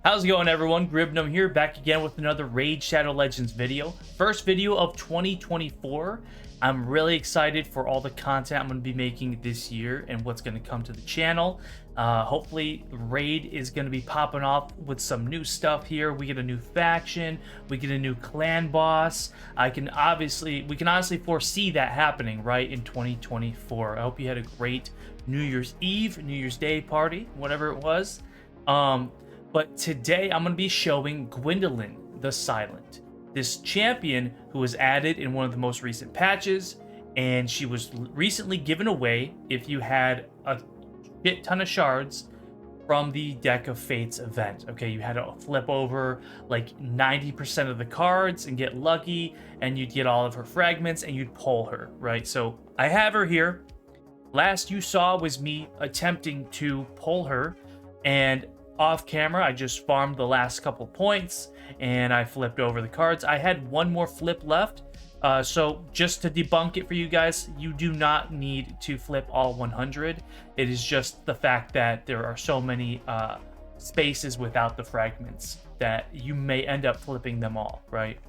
How's it going, everyone? Gribnum here, back again with another Raid Shadow Legends video. First video of 2024. I'm really excited for all the content I'm going to be making this year and what's going to come to the channel. Hopefully, Raid is going to be popping off with some new stuff here. We get a new faction, we get a new clan boss. We can honestly foresee that happening right in 2024. I hope you had a great New Year's Eve, New Year's Day party, whatever it was. But today I'm going to be showing Gwyndolin the Silent, this champion who was added in one of the most recent patches, and she was recently given away if you had a shit ton of shards from the Deck of Fates event. Okay, you had to flip over like 90% of the cards and get lucky, and you'd get all of her fragments and you'd pull her, right? So I have her here. Last you saw was me attempting to pull her, and off camera, I just farmed the last couple points and I flipped over the cards. I had one more flip left. So just to debunk it for you guys, you do not need to flip all 100. It is just the fact that there are so many spaces without the fragments that you may end up flipping them all, right?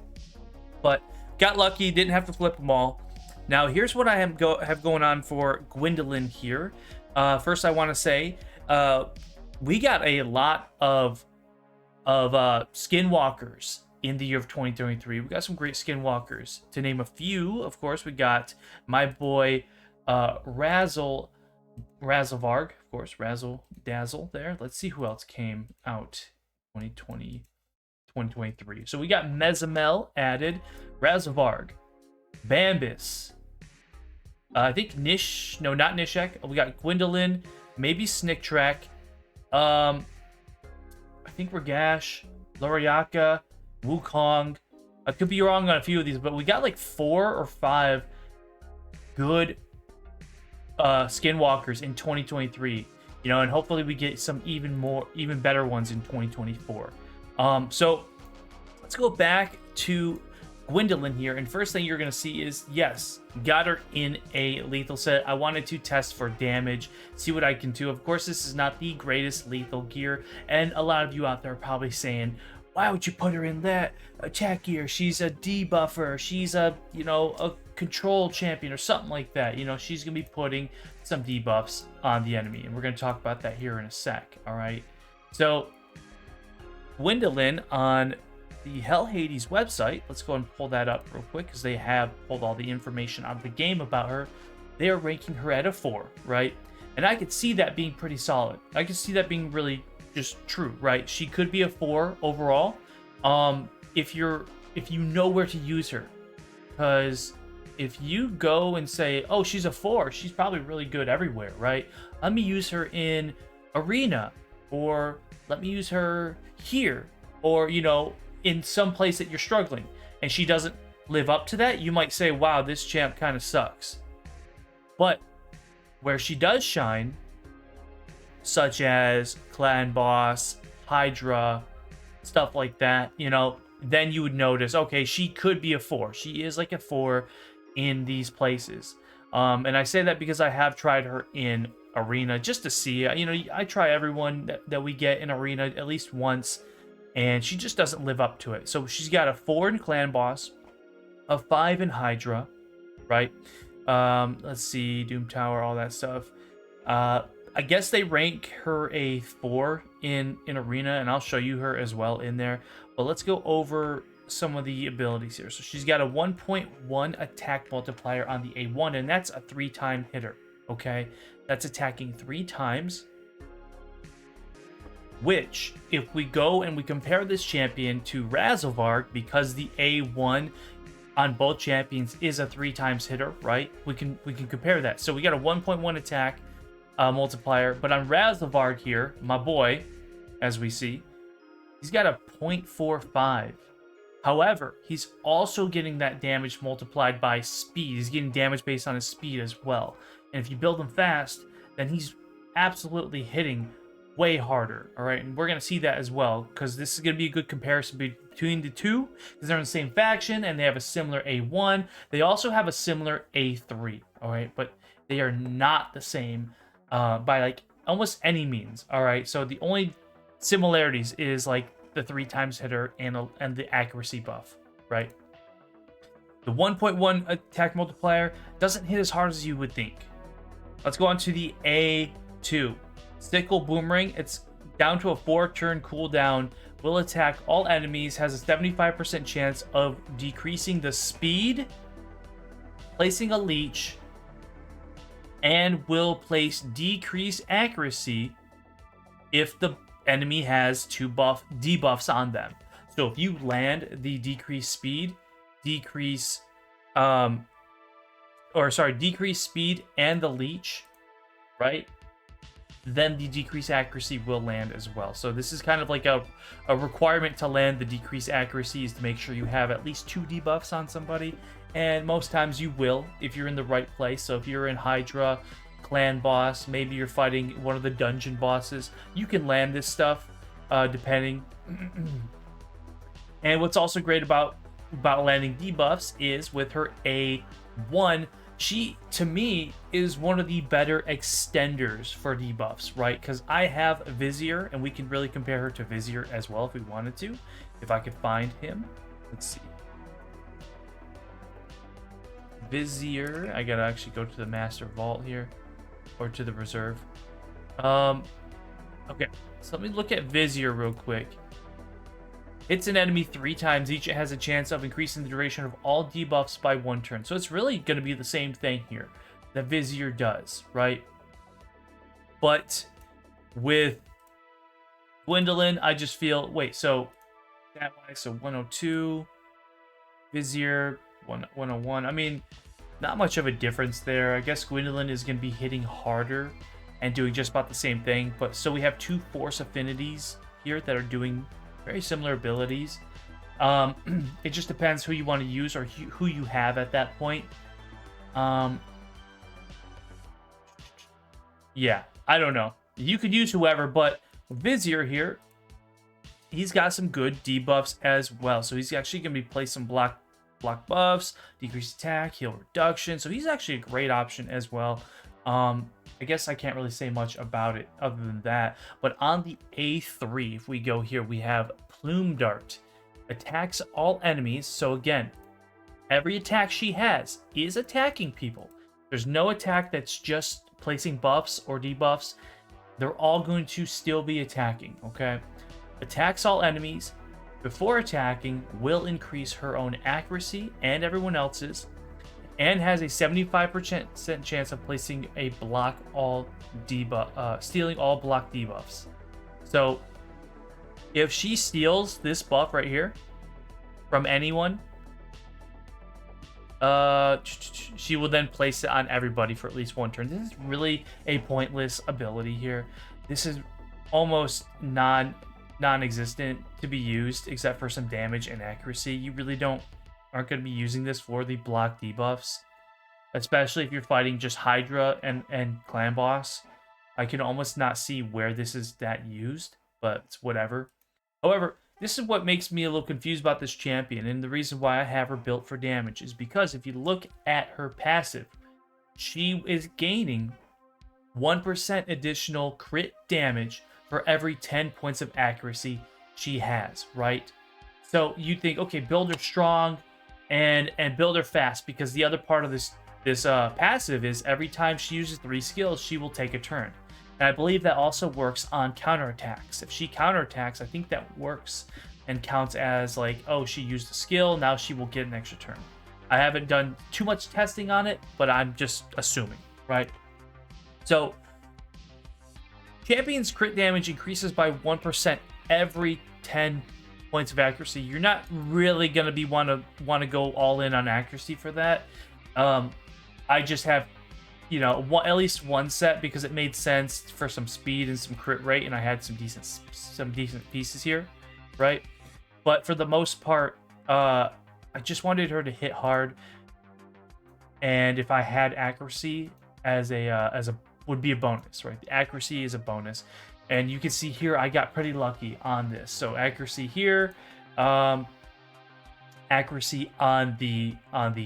But got lucky, didn't have to flip them all. Now here's what I have going on for Gwyndolin here. First, I want to say, we got a lot of skinwalkers in the year of 2023. We got some great skinwalkers. To name a few, of course, we got my boy Razzlevarg, of course, Razzle Dazzle there. Let's see who else came out 2023. So we got Mezamel added, Razzlevarg, Bambus. I think not Nishek. We got Gwyndolin, maybe Snicktrack. I think Ragash, Loriaka, Wukong. I could be wrong on a few of these, but we got like 4 or 5 good skinwalkers in 2023. You know, and hopefully we get some even better ones in 2024. So let's go back to Gwyndolin here, and first thing you're going to see is, yes, got her in a lethal set. I wanted to test for damage, see what I can do. Of course, this is not the greatest lethal gear, and a lot of you out there are probably saying, why would you put her in that attack gear? She's a debuffer, she's a control champion or something like that. You know, she's going to be putting some debuffs on the enemy, and we're going to talk about that here in a sec, all right? So, Gwyndolin on the Hell Hades website, let's go and pull that up real quick because they have pulled all the information out of the game about her. They are ranking her at a 4, right? And I could see that being pretty solid. I could see that being really just true, right? She could be a 4 overall, if you know where to use her. Because if you go and say, oh, she's a 4, she's probably really good everywhere, right? Let me use her in Arena, or let me use her here, or, you know, in some place that you're struggling, and she doesn't live up to that, you might say, wow, this champ kind of sucks. But where she does shine, such as Clan Boss, Hydra, stuff like that, you know, then you would notice, okay, she could be a 4. She is like a 4 in these places. And I say that because I have tried her in Arena just to see. You know, I try everyone that we get in Arena at least once, and she just doesn't live up to it. So she's got a 4 in Clan Boss, a 5 in Hydra, right? Let's see, Doom Tower, all that stuff. I guess they rank her a 4 in Arena, and I'll show you her as well in there. But let's go over some of the abilities here. So she's got a 1.1 attack multiplier on the A1, and that's a 3-time hitter, okay? That's attacking 3 times. Which, if we go and we compare this champion to Razzlevarg, because the A1 on both champions is a 3 times hitter, right? We can compare that. So we got a 1.1 attack multiplier, but on Razzlevarg here, my boy, as we see, he's got a 0.45. However, he's also getting that damage multiplied by speed. He's getting damage based on his speed as well. And if you build him fast, then he's absolutely hitting way harder, all right? And we're going to see that as well, because this is going to be a good comparison between the two, because they're in the same faction, and they have a similar A1. They also have a similar A3, all right? But they are not the same by, like, almost any means, all right? So the only similarities is like the 3 times hitter and the accuracy buff, right? The 1.1 attack multiplier doesn't hit as hard as you would think. Let's go on to the A2. Sickle Boomerang. It's down to a 4-turn cooldown. Will attack all enemies. Has a 75% chance of decreasing the speed, placing a leech, and will place decrease accuracy if the enemy has 2 debuffs on them. So if you land the decrease speed, decrease speed and the leech, right? Then the decrease accuracy will land as well. So this is kind of like a requirement to land the decrease accuracy is to make sure you have at least 2 debuffs on somebody. And most times you will if you're in the right place. So if you're in Hydra, clan boss, maybe you're fighting one of the dungeon bosses, you can land this stuff depending. And what's also great about landing debuffs is with her A1, she, to me, is one of the better extenders for debuffs, right? Because I have Vizier, and we can really compare her to Vizier as well if we wanted to. If I could find him. Let's see. Vizier. I gotta actually go to the Master Vault here. Or to the Reserve. Okay. So let me look at Vizier real quick. Hits an enemy 3 times each. It has a chance of increasing the duration of all debuffs by 1 turn. So it's really going to be the same thing here that Vizier does, right? But with Gwyndolin, I just feel... Wait, so that way, so 102, Vizier, 101. I mean, not much of a difference there. I guess Gwyndolin is going to be hitting harder and doing just about the same thing. But so we have 2 force affinities here that are doing very similar abilities. It just depends who you want to use or who you have at that point. Yeah, I don't know. You could use whoever, but Vizier here, he's got some good debuffs as well. So he's actually going to be placed some block buffs, decreased attack, heal reduction. So he's actually a great option as well. I guess I can't really say much about it other than that. But on the A3, if we go here, we have Plume Dart. Attacks all enemies. So again, every attack she has is attacking people. There's no attack that's just placing buffs or debuffs. They're all going to still be attacking, okay? Attacks all enemies. Before attacking, will increase her own accuracy and everyone else's. And has a 75% chance of placing a block all debuff, stealing all block debuffs. So if she steals this buff right here from anyone, she will then place it on everybody for at least 1 turn. This is really a pointless ability here. This is almost non-existent to be used except for some damage and accuracy. You really aren't going to be using this for the block debuffs, especially if you're fighting just Hydra and clan boss. I can almost not see where this is that used, but it's whatever. However, this is what makes me a little confused about this champion, and the reason why I have her built for damage is because if you look at her passive, she is gaining 1% additional crit damage for every 10 points of accuracy she has, right? So you think, okay, build her strong and build her fast, because the other part of this passive is every time she uses 3 skills, she will take a turn. And I believe that also works on counterattacks. If she counterattacks, I think that works and counts as like, oh, she used a skill, now she will get an extra turn. I haven't done too much testing on it, but I'm just assuming, right? So champion's crit damage increases by 1% every 10 points of accuracy. You're not really gonna be want to go all in on accuracy for that. I just have, you know, at least 1 set because it made sense for some speed and some crit rate, and I had some decent pieces here, right? But for the most part, I just wanted her to hit hard, and if I had accuracy as a would be a bonus, right? The accuracy is a bonus. And you can see here, I got pretty lucky on this. So accuracy here, accuracy on the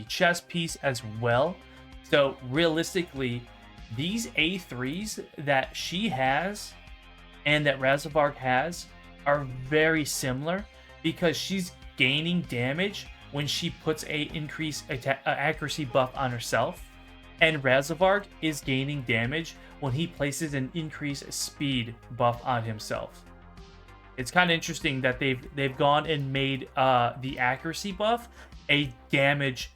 chest piece as well. So realistically, these A3s that she has and that Razavarg has are very similar, because she's gaining damage when she puts a increased accuracy buff on herself, and Razavarg is gaining damage when he places an increased speed buff on himself. It's kind of interesting that they've gone and made the accuracy buff a damage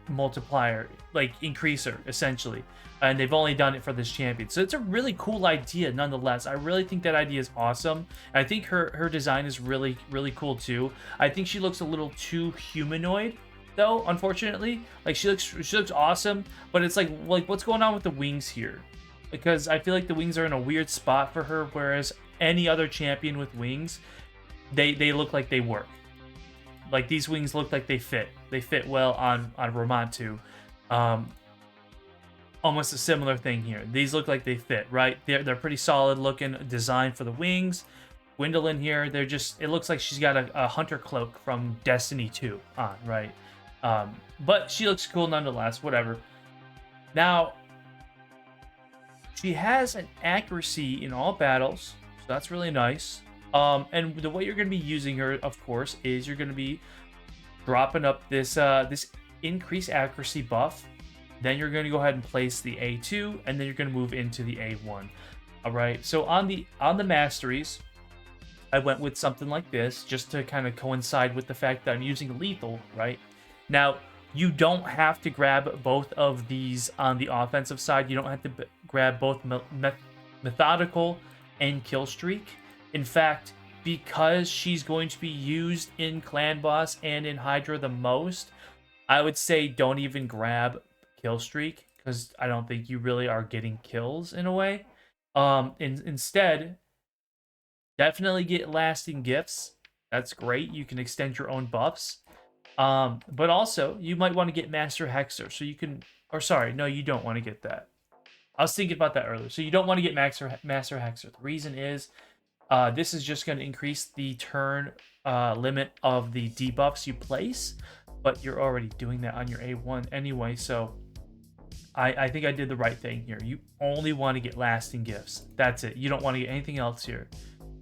multiplier, like increaser, essentially. And they've only done it for this champion. So it's a really cool idea nonetheless. I really think that idea is awesome. I think her design is really, really cool too. I think she looks a little too humanoid though, unfortunately. Like she looks awesome, but it's like what's going on with the wings here? Because I feel like the wings are in a weird spot for her, whereas any other champion with wings, they look like they work. Like these wings look like they fit. They fit well on Ramontu. Almost a similar thing here. These look like they fit, right? They're pretty solid looking design for the wings. Gwyndolin here, it looks like she's got a hunter cloak from Destiny 2 on, right? But she looks cool nonetheless, whatever. Now, she has an accuracy in all battles, so that's really nice. And the way you're going to be using her, of course, is you're going to be dropping up this increased accuracy buff. Then you're going to go ahead and place the A2, and then you're going to move into the A1. All right. So on the masteries, I went with something like this just to kind of coincide with the fact that I'm using lethal. Right now, you don't have to grab both of these on the offensive side. You don't have to grab both methodical and kill streak. In fact, because she's going to be used in Clan Boss and in Hydra the most, I would say don't even grab kill streak, because I don't think you really are getting kills in a way. Instead, definitely get lasting gifts. That's great. You can extend your own buffs. But also, you might want to get Master Hexer, so you can... Or sorry, no, you don't want to get that. I was thinking about that earlier. So you don't want to get Master Hexer. The reason is, this is just going to increase the turn limit of the debuffs you place, but you're already doing that on your A1 anyway, so I think I did the right thing here. You only want to get lasting gifts. That's it. You don't want to get anything else here.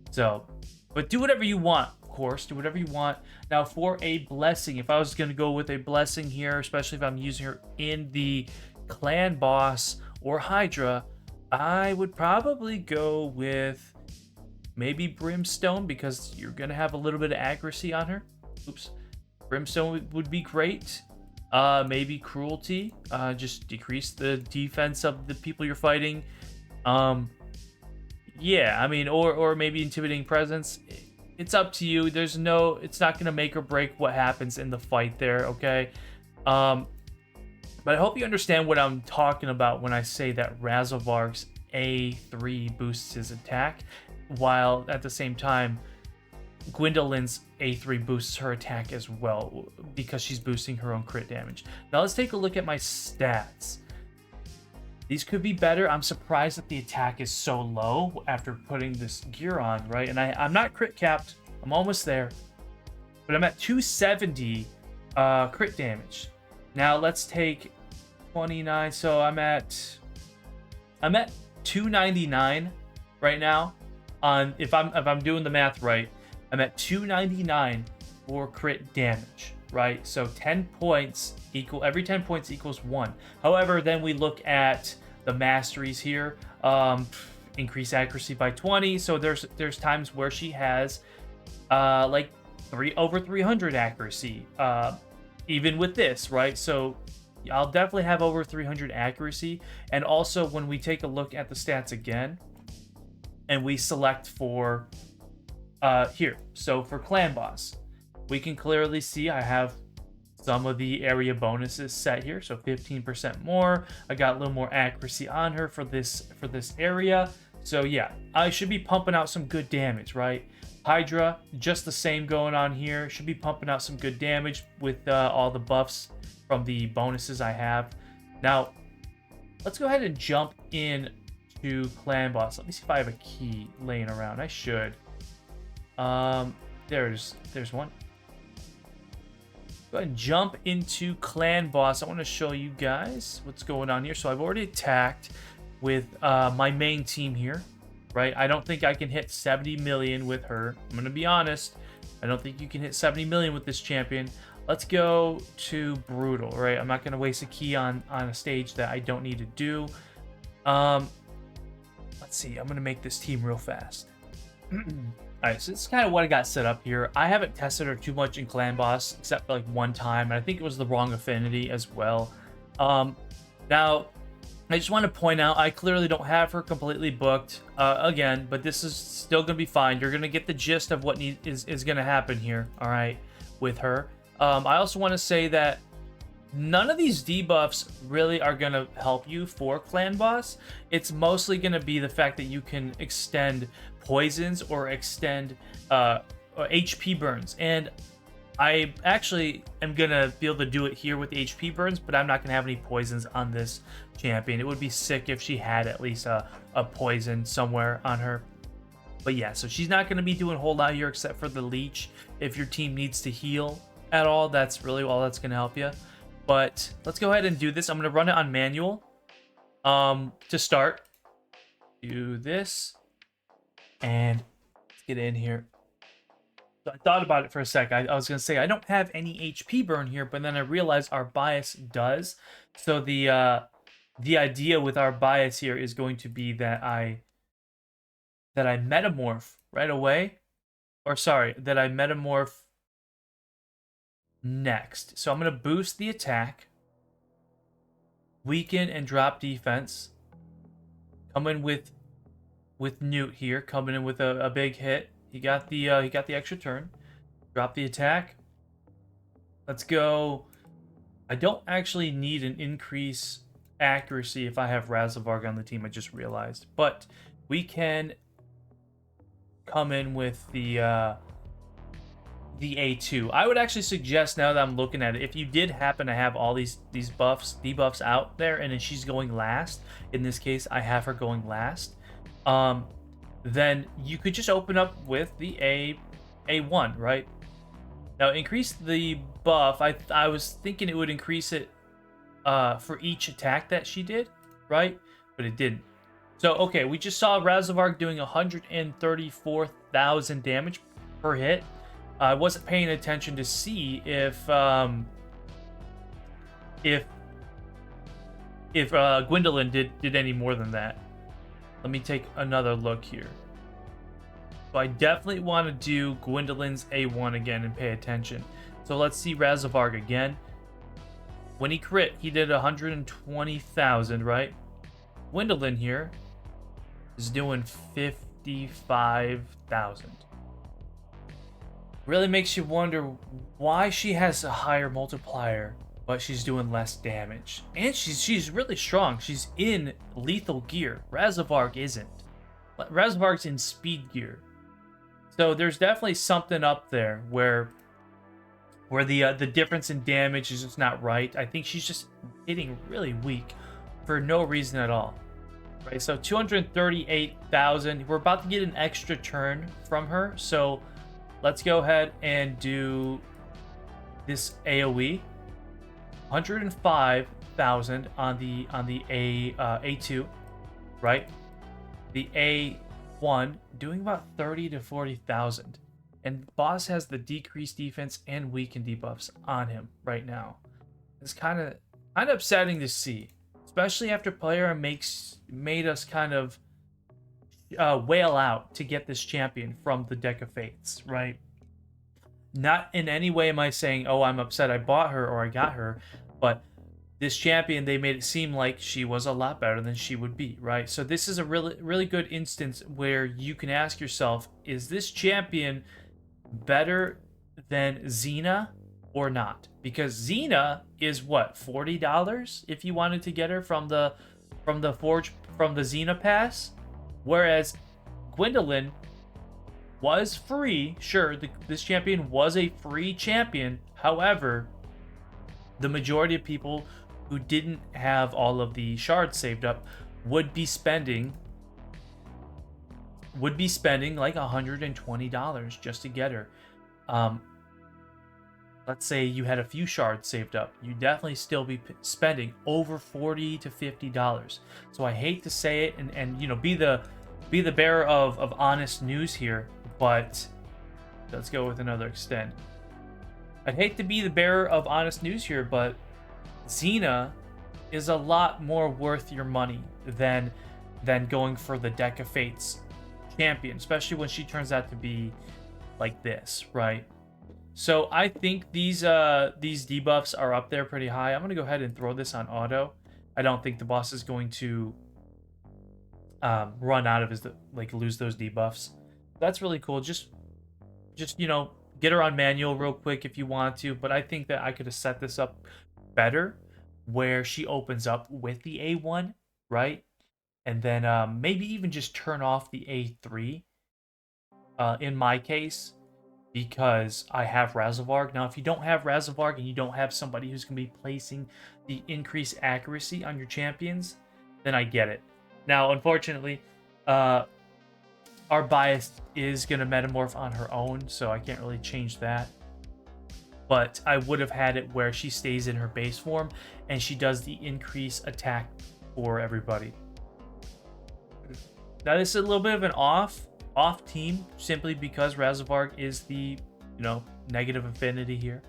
So, but do whatever you want, of course. Do whatever you want. Now, for a blessing, if I was going to go with a blessing here, especially if I'm using her in the Clan Boss or Hydra, I would probably go with maybe Brimstone, because you're going to have a little bit of accuracy on her. Oops. Brimstone would be great. Maybe Cruelty. Just decrease the defense of the people you're fighting. Yeah, I mean, or maybe Intimidating Presence. It's up to you. It's not going to make or break what happens in the fight there, okay? But I hope you understand what I'm talking about when I say that Razavarg's A3 boosts his attack, while at the same time, Gwyndolin's A3 boosts her attack as well, because she's boosting her own crit damage. Now let's take a look at my stats. These could be better. I'm surprised that the attack is so low after putting this gear on, right? And I'm not crit capped. I'm almost there. But I'm at 270 crit damage. Now let's take 29. So I'm at 299 right now. If I'm doing the math right, I'm at 299 for crit damage, right? So 10 points every 10 points equals 1. However, then we look at the masteries here. Increase accuracy by 20. So there's times where she has like over 300 accuracy, even with this, right? So I'll definitely have over 300 accuracy. And also when we take a look at the stats again, and we select for here. So for Clan Boss, we can clearly see I have some of the area bonuses set here. So 15% more. I got a little more accuracy on her for this area. So yeah, I should be pumping out some good damage, right? Hydra, just the same going on here. Should be pumping out some good damage with all the buffs from the bonuses I have. Now, let's go ahead and jump in to Clan Boss. Let me see if I have a key laying around. I should. There's one. Go ahead and jump into Clan Boss. I want to show you guys what's going on here. So I've already attacked with my main team here. right? I don't think I can hit 70 million with her. I'm going to be honest. I don't think you can hit 70 million with this champion. Let's go to brutal, right? I'm not going to waste a key on a stage that I don't need to do. Let's see. I'm going to make this team real fast. Alright, so this is kind of what I got set up here. I haven't tested her too much in Clan Boss, except for like one time, and I think it was the wrong affinity as well. Now, I just want to point out, I clearly don't have her completely booked, again, but this is still going to be fine. You're going to get the gist of what is going to happen here, alright, with her. I also want to say that none of these debuffs really are going to help you for Clan Boss. It's mostly going to be the fact that you can extend poisons or extend HP burns. And I actually am going to be able to do it here with HP burns, but I'm not going to have any poisons on this champion. It would be sick if she had at least a poison somewhere on her. But yeah, so she's not going to be doing a whole lot here except for the leech. If your team needs to heal at all, that's really all that's going to help you. But let's go ahead and do this. I'm going to run it on manual to start. Do this. And let's get in here. So I thought about it for a sec. I was going to say I don't have any HP burn here, but then I realized our bias does. So the idea with our bias here is going to be that I metamorph right away. Or sorry, that I metamorph next. So I'm going to boost the attack, weaken and drop defense, come in with Newt here, coming in with a big hit. He got the extra turn. Drop the attack. Let's go. I don't actually need an increase accuracy if I have Razavarg on the team, I just realized. But we can come in with the A2. I would actually suggest, now that I'm looking at it, if you did happen to have all these debuffs out there, and then she's going last, in this case I have her going last, then you could just open up with the A1, right? Now increase the buff. I was thinking it would increase it for each attack that she did, right? But it didn't. So okay, we just saw Razavarg doing 134,000 damage per hit. I wasn't paying attention to see if Gwyndolin did any more than that. Let me take another look here. So I definitely want to do Gwyndolin's A1 again and pay attention. So let's see Razavarg again. When he crit, he did 120,000, right? Gwyndolin here is doing 55,000. Really makes you wonder why she has a higher multiplier, but she's doing less damage. And she's really strong. She's in lethal gear. Razavarg isn't. Razavarg's in speed gear. So there's definitely something up there where the difference in damage is just not right. I think she's just hitting really weak for no reason at all. Right, so 238,000. We're about to get an extra turn from her, so let's go ahead and do this AoE. 105,000 on the A2, right? The A1 doing about 30 to 40,000, and boss has the decreased defense and weaken debuffs on him right now. It's kind of upsetting to see, especially after player made us kind of wail out to get this champion from the deck of fates, right? Not in any way am I saying, oh, I'm upset I bought her or I got her, but this champion, they made it seem like she was a lot better than she would be, right? So this is a really good instance where you can ask yourself, is this champion better than Xena or not? Because Xena is what, $40 if you wanted to get her from the Xena pass, whereas Gwyndolin was free. Sure, this champion was a free champion. However, the majority of people who didn't have all of the shards saved up would be spending like $120 just to get her. Let's say you had a few shards saved up, you definitely still be spending over $40 to $50. So I hate to say it and be the be the bearer of honest news here, but let's go with another extend. I'd hate to be the bearer of honest news here, but Xena is a lot more worth your money than going for the Deck of Fates champion, especially when she turns out to be like this, right? So I think these debuffs are up there pretty high. I'm gonna go ahead and throw this on auto. I don't think the boss is going to run out of his, like, lose those debuffs. That's really cool. Just you know, get her on manual real quick if you want to, but I think that I could have set this up better where she opens up with the A1, right? And then maybe even just turn off the A3 in my case, because I have Razavarg. Now, if you don't have Razavarg and you don't have somebody who's going to be placing the increased accuracy on your champions, then I get it. Now, unfortunately, our bias is going to metamorph on her own, so I can't really change that. But I would have had it where she stays in her base form and she does the increase attack for everybody. Now, this is a little bit of an off team, simply because Razavarg is the, you know, negative affinity here.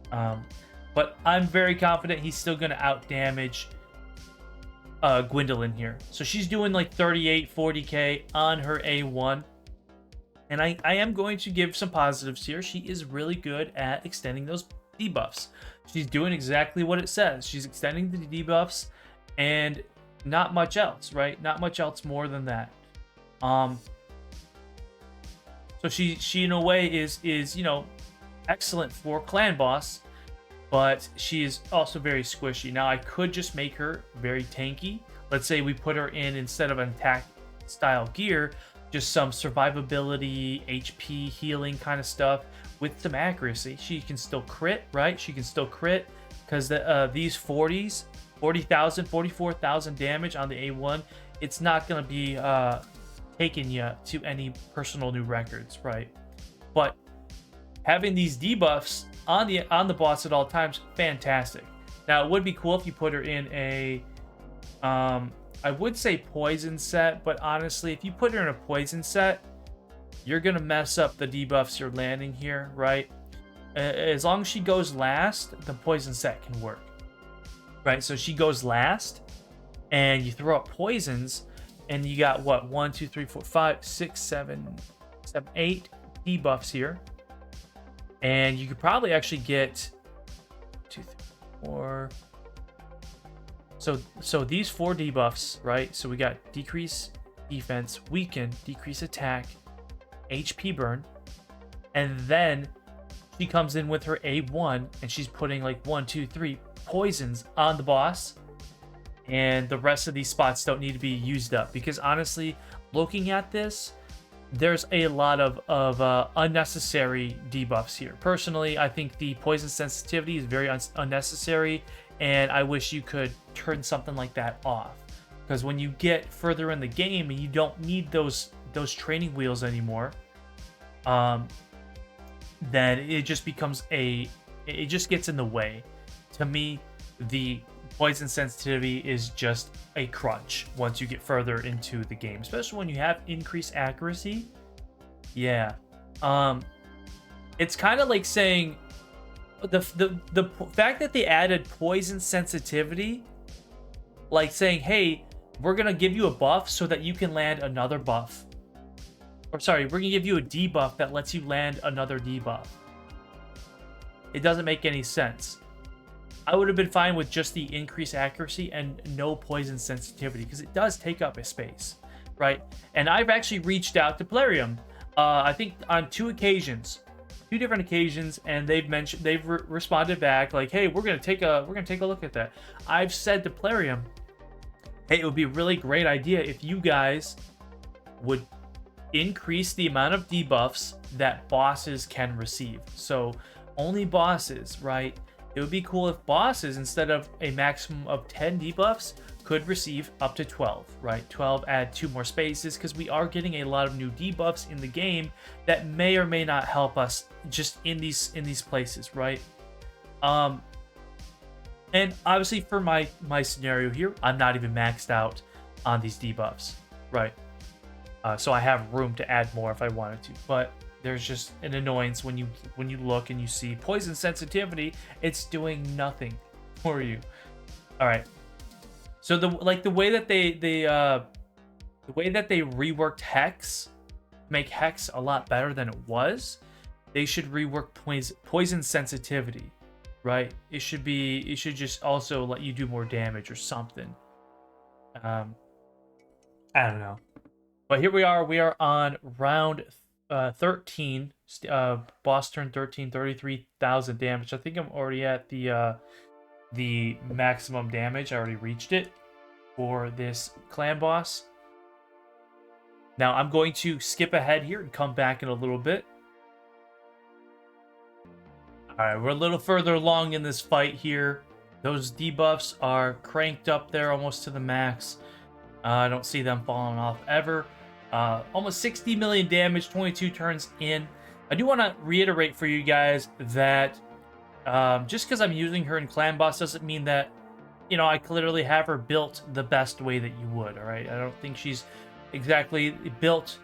But I'm very confident he's still going to out damage Gwyndolin here. So she's doing like 38, 40k on her A1. And I am going to give some positives here. She is really good at extending those debuffs. She's doing exactly what it says. She's extending the debuffs and not much else, right? Not much else more than that. So she in a way is you know, excellent for clan boss, but she is also very squishy. Now I could just make her very tanky. Let's say we put her in, instead of an attack style gear, just some survivability, HP healing kind of stuff with some accuracy. She can still crit, right? She can still crit because these 40,000, 44,000 damage on the A1, it's not going to be taking you to any personal new records, right? But having these debuffs on the boss at all times, fantastic. Now, it would be cool if you put her in a I would say poison set, but honestly, if you put her in a poison set, you're gonna mess up the debuffs you're landing here, right? As long as she goes last, the poison set can work, right? So she goes last, and you throw up poisons, and you got what, 1, 2, 3, 4, 5, 6, 7, 8 debuffs here, and you could probably actually get 2, 3, 4. So these 4 debuffs, right? So we got decrease defense, weaken, decrease attack, HP burn, and then she comes in with her A1 and she's putting like 1, 2, 3 poisons on the boss, and the rest of these spots don't need to be used up, because honestly, looking at this, there's a lot of unnecessary debuffs here. Personally, I think the poison sensitivity is very unnecessary, and I wish you could turn something like that off, because when you get further in the game and you don't need those training wheels anymore, then it just becomes it just gets in the way. To me, the poison sensitivity is just a crutch once you get further into the game, especially when you have increased accuracy. Yeah, it's kind of like saying the fact that they added poison sensitivity, like saying, hey, we're gonna give you a buff so that you can land another buff, or sorry, we're gonna give you a debuff that lets you land another debuff. It doesn't make any sense. I would have been fine with just the increased accuracy and no poison sensitivity, because it does take up a space, right? And I've actually reached out to Plarium, I think on 2 different occasions, and they've responded back like, hey, we're gonna take a look at that. I've said to Plarium, hey, it would be a really great idea if you guys would increase the amount of debuffs that bosses can receive. So only bosses, right? It would be cool if bosses, instead of a maximum of 10 debuffs, could receive up to 12, right? 12, add 2 more spaces, because we are getting a lot of new debuffs in the game that may or may not help us just in these places, right? And obviously for my scenario here, I'm not even maxed out on these debuffs, right? So I have room to add more if I wanted to, but there's just an annoyance when you look and you see poison sensitivity. It's doing nothing for you. All right. So the way that the way that they reworked Hex, make Hex a lot better than it was. They should rework poison sensitivity, right? It should just also let you do more damage or something. I don't know. But here we are. We are on round 13. Boss turn 13, 33,000 damage. I think I'm already at the maximum damage. I already reached it for this clan boss. Now I'm going to skip ahead here and come back in a little bit. Alright, we're a little further along in this fight here. Those debuffs are cranked up there almost to the max. I don't see them falling off ever. Almost 60 million damage, 22 turns in. I do want to reiterate for you guys that just because I'm using her in Clan Boss doesn't mean that, you know, I clearly have her built the best way that you would, alright? I don't think she's exactly built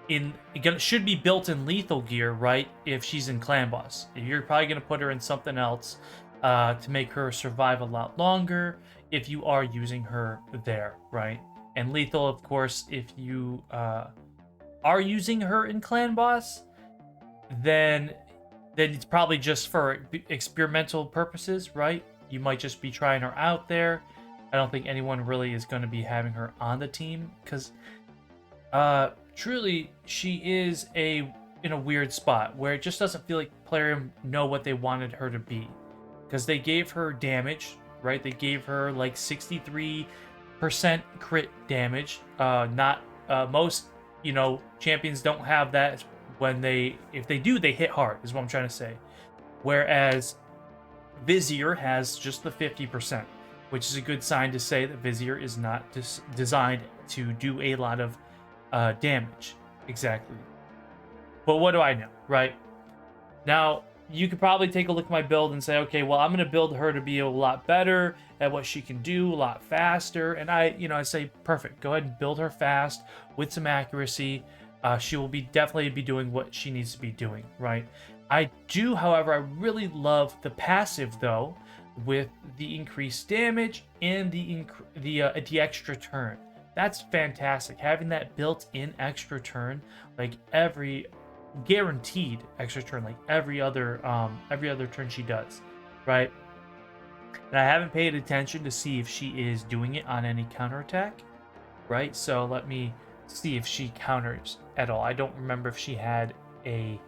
in, should be built in lethal gear, right? If she's in Clan Boss, you're probably going to put her in something else to make her survive a lot longer if you are using her there, right? And lethal, of course, if you are using her in Clan Boss, then it's probably just for experimental purposes, right? You might just be trying her out there. I don't think anyone really is going to be having her on the team because truly she is in a weird spot where it just doesn't feel like players know what they wanted her to be, because they gave her damage, right? They gave her like 63% crit damage. Not most, you know, champions don't have that. When if they do, they hit hard, is what I'm trying to say. Whereas Vizier has just the 50%, which is a good sign to say that Vizier is not designed to do a lot of damage. Exactly. But what do I know, right? Now, you could probably take a look at my build and say, okay, well, I'm going to build her to be a lot better at what she can do, a lot faster. And I say, perfect. Go ahead and build her fast with some accuracy. She will definitely be doing what she needs to be doing, right? I do, however, I really love the passive though, with the increased damage and the extra turn. That's fantastic. Having that built-in extra turn, like every guaranteed extra turn, like every other turn she does, right? And I haven't paid attention to see if she is doing it on any counterattack, right? So let me see if she counters at all. I don't remember if she had a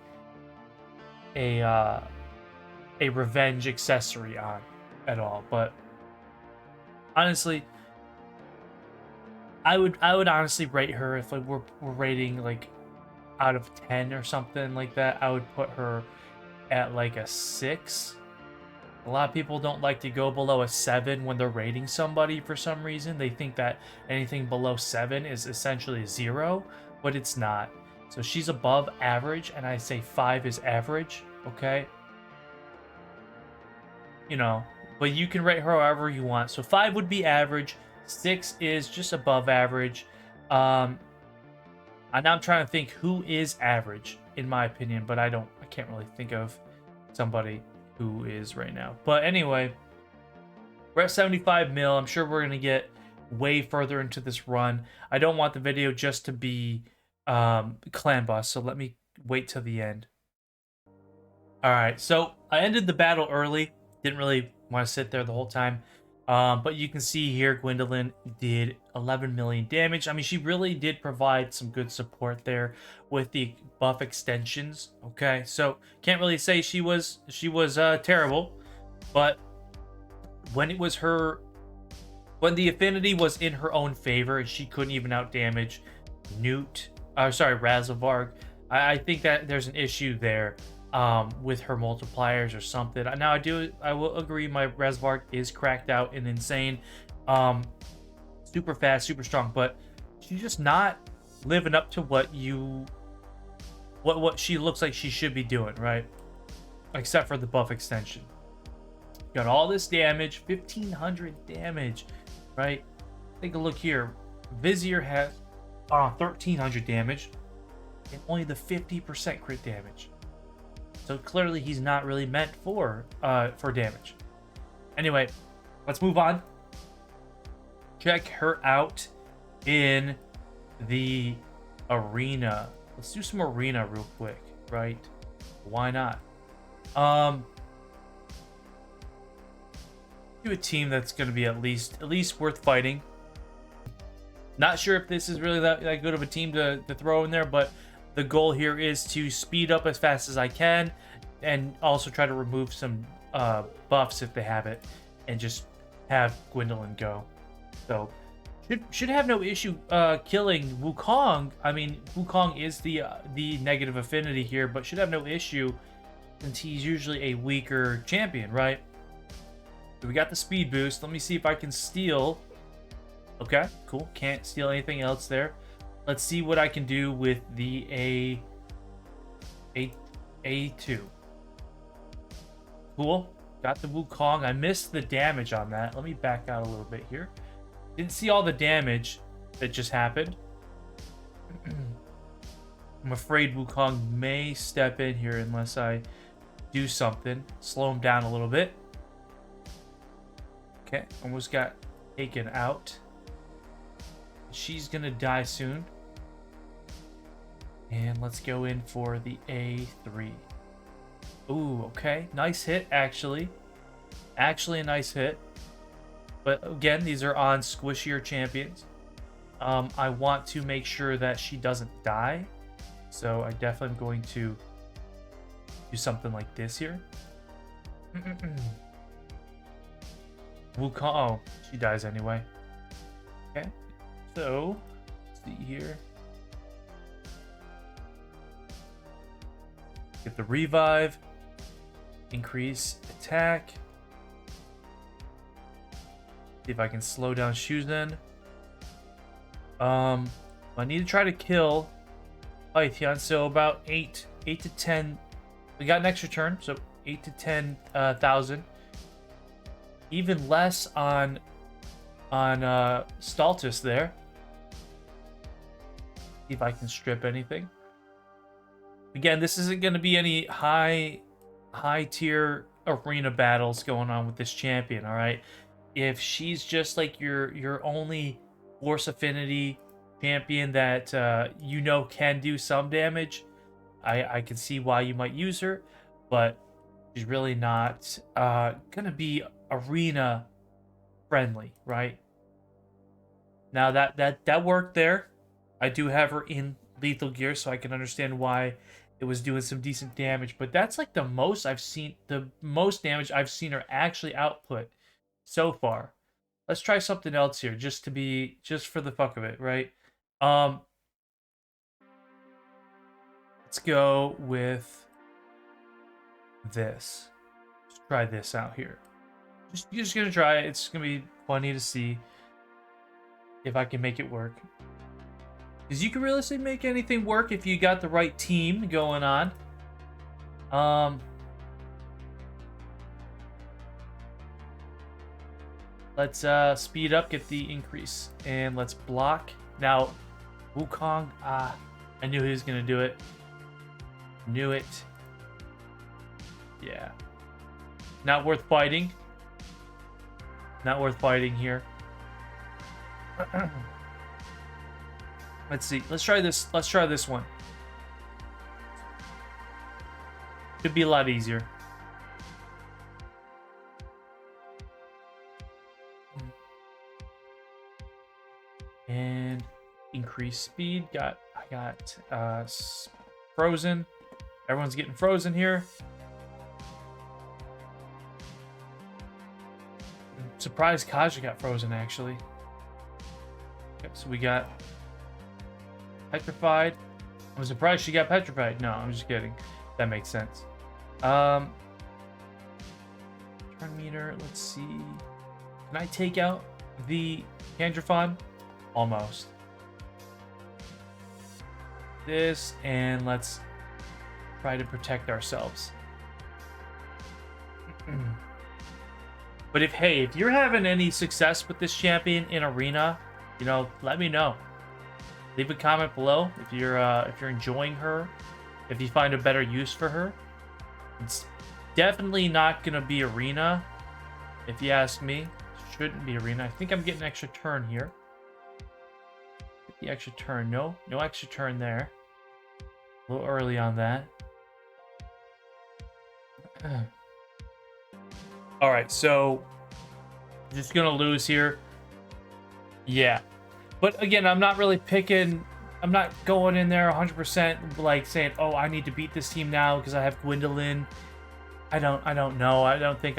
revenge accessory on at all, but honestly, I would honestly rate her, if like we're rating like out of 10 or something like that, I would put her at like a 6. A lot of people don't like to go below a 7 when they're rating somebody for some reason. They think that anything below 7 is essentially 0, but it's not. So she's above average, and I say 5 is average, okay? You know, but you can rate her however you want. So 5 would be average, 6 is just above average. And now I'm trying to think who is average, in my opinion, but I can't really think of somebody who is right now. But anyway, we're at 75 mil. I'm sure we're going to get way further into this run. I don't want the video just to be clan boss, so let me wait till the end. Alright, so I ended the battle early. Didn't really want to sit there the whole time. But you can see here, Gwyndolin did 11 million damage. I mean, she really did provide some good support there with the buff extensions. Okay, so can't really say she was terrible, but when it was when the affinity was in her own favor and she couldn't even out damage Razavarg, I think that there's an issue there. With her multipliers or something. Now I will agree, my Razavarg is cracked out and insane, super fast, super strong, but she's just not living up to what she looks like she should be doing, right? Except for the buff extension. Got all this damage, 1500 damage, right? Take a look here. Vizier has 1300 damage, and only the 50% crit damage. So clearly he's not really meant for damage. Anyway, let's move on. Check her out in the arena. Let's do some arena real quick, right? Why not? Do a team that's going to be at least worth fighting. Not sure if this is really that good of a team to throw in there, but the goal here is to speed up as fast as I can, and also try to remove some buffs if they have it, and just have Gwyndolin go. So should have no issue killing Wukong. I mean, Wukong is the negative affinity here, but should have no issue since he's usually a weaker champion, right? So we got the speed boost. Let me see if I can steal. Okay, cool. Can't steal anything else there. Let's see what I can do with the A2. Cool. Got the Wukong. I missed the damage on that. Let me back out a little bit here. Didn't see all the damage that just happened. I'm afraid Wukong may step in here unless I do something. Slow him down a little bit. Okay, almost got taken out. She's gonna die soon. And let's go in for the A3. Ooh, okay. Nice hit, actually. Actually a nice hit. But again, these are on squishier champions. I want to make sure that she doesn't die. So I definitely am going to do something like this here. Wukong. Oh, she dies anyway. Okay. So, let's see here. Get the revive. Increase attack. See if I can slow down Shuzen. I need to try to kill Pythion, so about 8 to 10. We got an extra turn, so 8 to 10,000. Even less on Staltus there. See if I can strip anything. Again, this isn't going to be any high tier arena battles going on with this champion. All right, if she's just like your only force affinity champion that you know can do some damage, I can see why you might use her, but she's really not gonna be arena friendly, right? Now that worked there. I do have her in lethal gear, so I can understand why it was doing some decent damage, but that's like the most damage I've seen her actually output so far. Let's try something else here, just for the fuck of it, right? Let's go with this. Let's try this out here. You're just gonna try it. It's gonna be funny to see if I can make it work. Because you can realistically make anything work if you got the right team going on. Let's speed up, get the increase, and let's block. Now, Wukong, I knew he was gonna do it. Knew it. Yeah. Not worth fighting. Not worth fighting here. Let's see. Let's try this. Let's try this one. Could be a lot easier. And increase speed. I got frozen. Everyone's getting frozen here. I'm surprised Kaja got frozen actually. Okay, so we got petrified. I'm surprised she got petrified. No, I'm just kidding. That makes sense. Turn meter. Let's see. Can I take out the Candrafon? Almost. This, and let's try to protect ourselves. But if you're having any success with this champion in arena, let me know. Leave a comment below if you're enjoying her, if you find a better use for her. It's definitely not gonna be arena, if you ask me. Shouldn't be arena. I think I'm getting an extra turn here. Get the extra turn. No extra turn there. A little early on that. All right, so just gonna lose here. Yeah, but again, I'm not really picking. I'm not going in there 100% like saying, "Oh, I need to beat this team now because I have Gwyndolin." I don't know. I don't think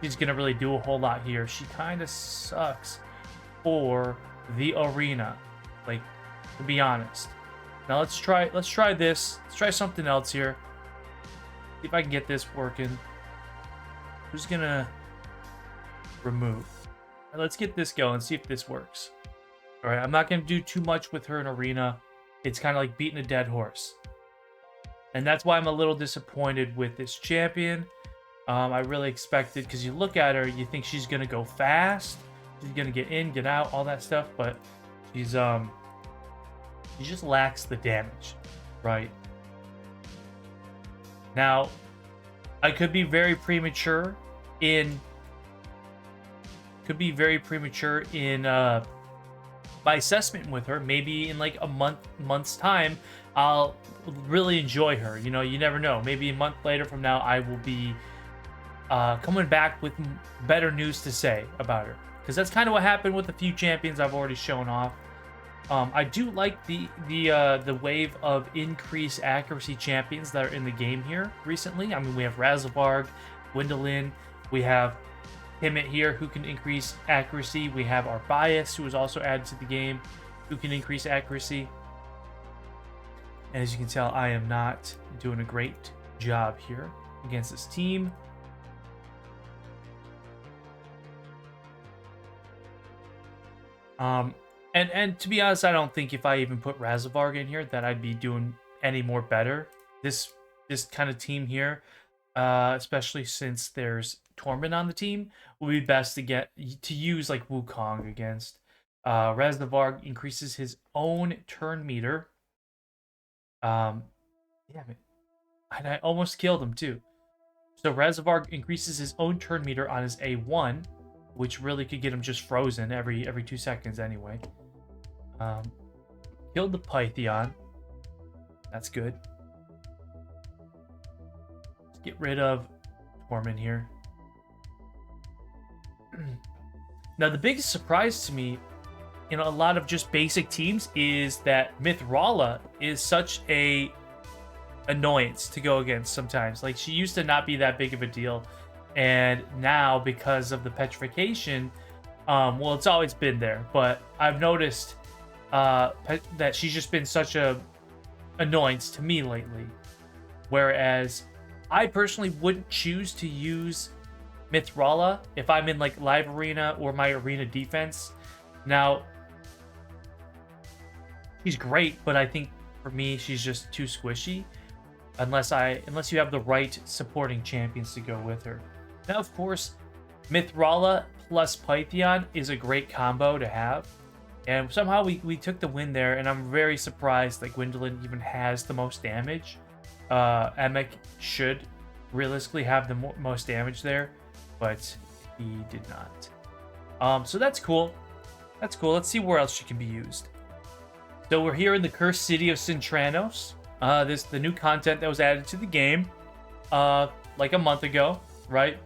she's gonna really do a whole lot here. She kind of sucks for the arena, like, to be honest. Now let's try this. Let's try something else here. See if I can get this working. Who's gonna remove? Let's get this going. See if this works. All right, I'm not gonna do too much with her in arena. It's kind of like beating a dead horse. And that's why I'm a little disappointed with this champion. I really expected, because you look at her, you think she's gonna go fast, she's gonna get in, get out, all that stuff, but she just lacks the damage, right? Now, I could be very premature in my assessment with her. Maybe in like a month's time, I'll really enjoy her. You know, you never know. Maybe a month later from now, I will be coming back with better news to say about her, because that's kind of what happened with a few champions I've already shown off. I do like the wave of increased accuracy champions that are in the game here recently. I mean, we have Razavarg, Gwyndolin, we have Timid here, who can increase accuracy. We have our Bias, who was also added to the game, who can increase accuracy. And as you can tell, I am not doing a great job here against this team. And to be honest, I don't think if I even put Razavarg in here that I'd be doing any more better. This kind of team here, especially since there's Torment on the team, will be best to use like Wukong against. Razavarg increases his own turn meter. Yeah, and I almost killed him too. So Razavarg increases his own turn meter on his A1, which really could get him just frozen every 2 seconds anyway. Killed the Pythion. That's good. Let's get rid of Torment here. Now, the biggest surprise to me in a lot of just basic teams is that Mythrala is such a annoyance to go against sometimes. Like, she used to not be that big of a deal, and now because of the petrification, well, it's always been there, but I've noticed that she's just been such a annoyance to me lately. Whereas I personally wouldn't choose to use Mythrala if I'm in like live arena or my arena defense. Now, she's great, but I think for me she's just too squishy unless you have the right supporting champions to go with her. Now, of course, Mythrala plus Pythion is a great combo to have, and somehow we took the win there, and I'm very surprised that Gwyndolin even has the most damage. Emek should realistically have the most damage there, but he did not. So that's cool. That's cool. Let's see where else she can be used. So we're here in the cursed city of Cintranos. The new content that was added to the game like a month ago, right?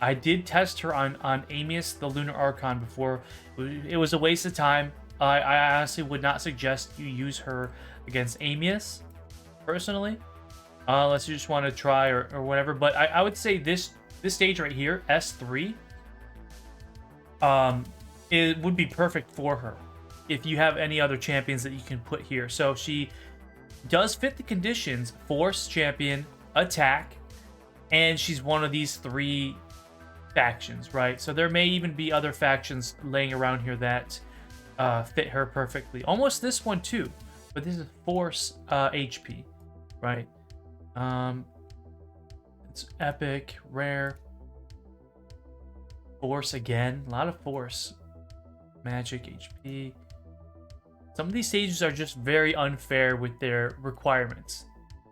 I did test her on Amius, the Lunar Archon, before. It was a waste of time. I honestly would not suggest you use her against Amius, personally, unless you just want to try or whatever. But I would say this stage right here, S3, it would be perfect for her if you have any other champions that you can put here. So she does fit the conditions: Force champion, attack, and she's one of these 3 factions, right? So there may even be other factions laying around here that fit her perfectly. Almost this one too, but this is Force HP, right? It's epic, rare. Force again, a lot of Force. Magic HP. Some of these stages are just very unfair with their requirements.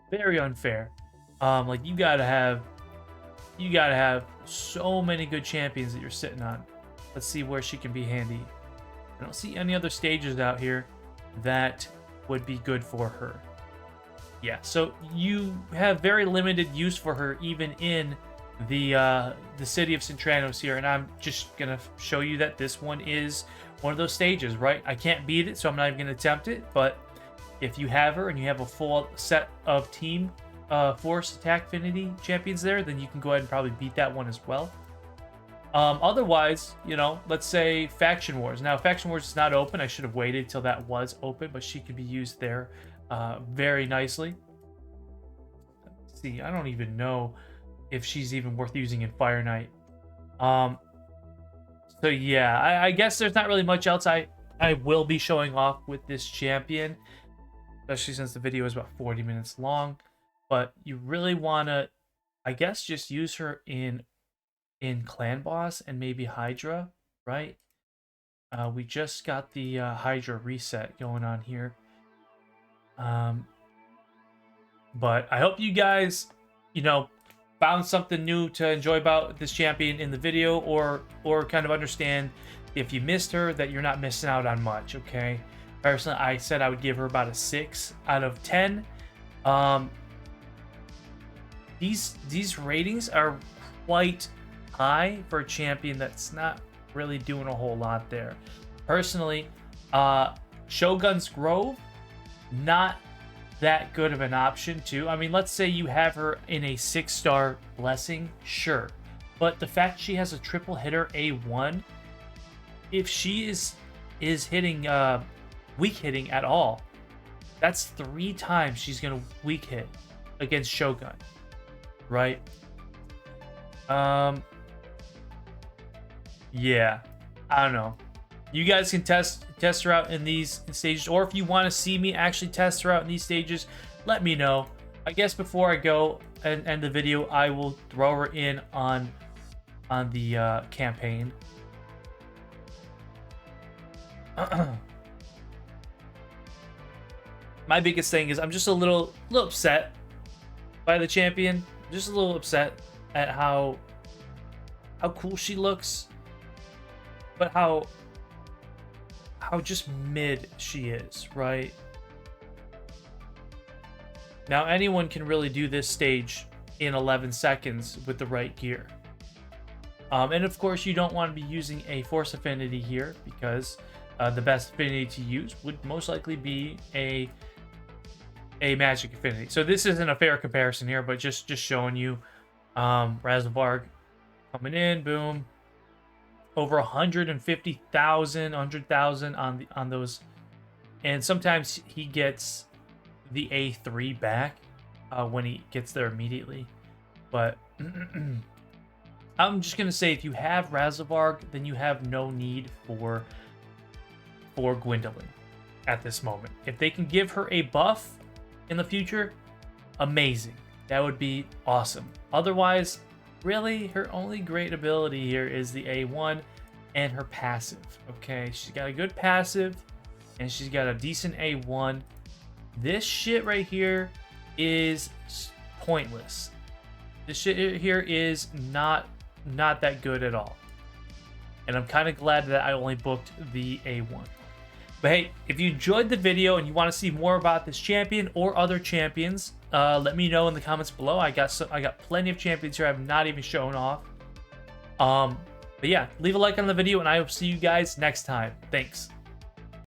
Very unfair. Like you gotta have so many good champions that you're sitting on. Let's see where she can be handy. I don't see any other stages out here that would be good for her. Yeah, so you have very limited use for her even in the city of Centranos here, and I'm just gonna show you that this one is one of those stages, right? I can't beat it, so I'm not even gonna attempt it, but if you have her and you have a full set of team force attack affinity champions there, then you can go ahead and probably beat that one as well. Otherwise, you know, let's say Faction Wars. Now, Faction Wars is not open. I should have waited till that was open, but she could be used there very nicely. Let's see, I don't even know if she's even worth using in Fire Knight. So yeah, I guess there's not really much else I will be showing off with this champion, especially since the video is about 40 minutes long. But you really want to, I guess, just use her in Clan Boss and maybe Hydra, right? We just got the Hydra reset going on here. But I hope you guys, you know, found something new to enjoy about this champion in the video, or kind of understand if you missed her that you're not missing out on much, okay? Personally, I said I would give her about a 6 out of 10. These ratings are quite high for a champion that's not really doing a whole lot there. Personally, Shogun's Grove, not that good of an option too. I mean, let's say you have her in a 6-star blessing, sure. But the fact she has a triple hitter A1, if she is hitting weak hitting at all, that's 3 times she's gonna weak hit against Shogun, right? Yeah, I don't know. You guys can test her out in these stages, or if you want to see me actually test her out in these stages, let me know. I guess before I go and end the video, I will throw her in on the campaign. My biggest thing is I'm just a little upset by the champion. Just a little upset at how cool she looks, but how just mid she is, right? Now, anyone can really do this stage in 11 seconds with the right gear. And of course, you don't want to be using a force affinity here, because the best affinity to use would most likely be a magic affinity. So this isn't a fair comparison here, but just showing you Razavarg coming in, boom. Over 100,000 on those, and sometimes he gets the A3 back when he gets there immediately. But I'm just gonna say, if you have Razavarg, then you have no need for Gwyndolin at this moment. If they can give her a buff in the future, amazing. That would be awesome. Otherwise, really, her only great ability here is the A1 and her passive, okay? She's got a good passive, and she's got a decent A1. This shit right here is pointless. This shit here is not that good at all. And I'm kind of glad that I only booked the A1. But hey, if you enjoyed the video and you want to see more about this champion or other champions, let me know in the comments below. I got plenty of champions here I've not even shown off. But yeah, leave a like on the video, and I will see you guys next time. Thanks.